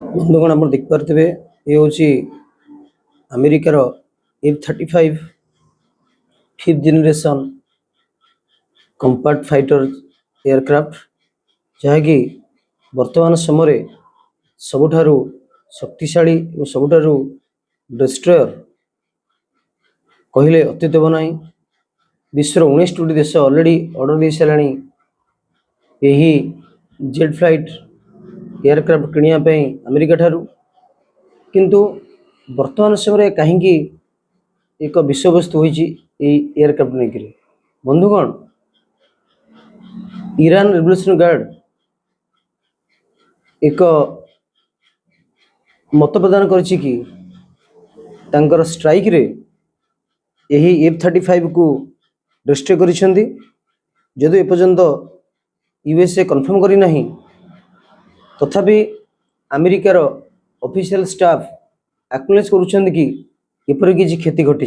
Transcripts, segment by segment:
बंधुगण आप देखिपे ये हूँ अमेरिकार F-35 5th generation compact fighter aircraft जहाँकि वर्तमान समय सबुठारु शक्तिशाली और सबुठारु डिस्ट्रयर कहले अत्युत ना। विश्वर 19टी देश ऑलरेडी ऑर्डर दे सारा यही जेट फ्लाइट एयरक्राफ्ट किणवाई अमेरिका ठारू किंतु वर्तमान समय कहीं एक विषय वस्तु होती एयरक्राफ्ट नहीं। बंधुगण ईरान रेवोल्यूशन गार्ड एक मत प्रदान कर स्ट्राइक रे यही F-35 को डिस्ट्रॉय करिसेंती जदि एपर्यंत यूएसए कन्फर्म करी नहीं तथापि अमेरिकार ऑफिशियल स्टाफ एक्नॉलेज करुछंती कि एपरि किछि क्षति घटी।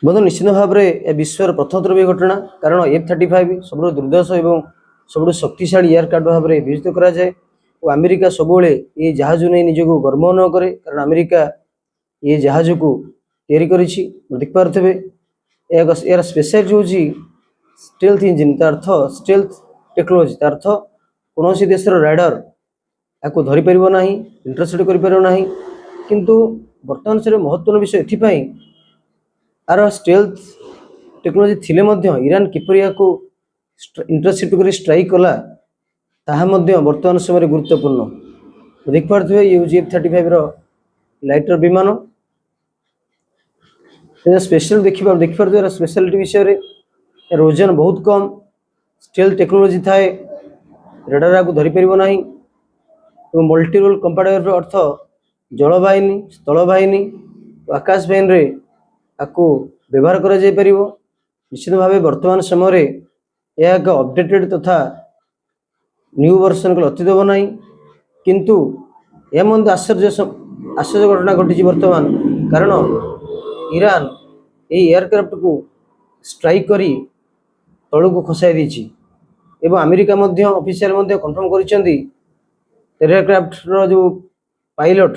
बंधु निश्चित भाव में विश्वर प्रथम थर घटना कारण F-35 सब दुर्दश और सब शक्तिशाली एयरक्राफ्ट भाव में विवेचित करा जाए और अमेरिका सब ये जहाज नहीं निजक गर्व न करे कारण अमेरिका ये जहाज को तैयारी करिछि। देख पारे यार स्पेशलिटी हूँ स्टेल्थ इंजिन तार अर्थ स्टेल्थ टेक्नोलोजी तार अर्थ कौन देशर राइडर या धरी पार ना इंटरसेप्ट कर किंतु वर्तमान से महत्वपूर्ण विषय एथिपाई आर स्टेल्थ टेक्नोलोजी थिले मध्य ईरान किपर या इंटरसेप्ट कर स्ट्राइक कला ताहा मध्य वर्तमान समय गुरुत्वपूर्ण। देख पारे ये हूँ F-35 लाइटर विमान स्पेशल देख पारे स्पेशलिटी विषय यार ओजन बहुत कम स्टेल्थ टेक्नोलोजी थाए रेडार को धरी पार ना मल्टी रोल कंपार्टमेंट अर्थ जलवाहिनी स्थल बाहिनी आकाश बाहिनी रे आपको व्यवहार करा जाय परिबो। निश्चित भाव वर्तमान समय यह एक अपडेटेड तथा न्यू वर्सन को अतीत बना किंतु यह मध्य आश्चर्य घटना घटी वर्तमान कारण ईरान ये एयरक्राफ्ट को स्ट्राइक करी तलू को खसाई देछि एवं अमेरिका मध्य ऑफिशियल मध्य कन्फर्म करिसेंती एयरक्राफ्ट रो जो पायलट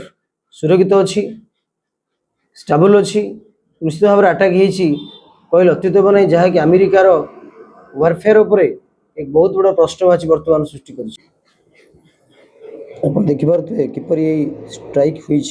सुरक्षित अच्छी स्टेबल अच्छी निश्चित भाव में अटैक होती कहले अत्युत ना जहाँकि अमेरिकार वारफेयर उपरे एक बहुत बड़ा प्रश्नवाची वर्तमान सृष्टि कर देखिपारे किपर स्ट्राइक हुई।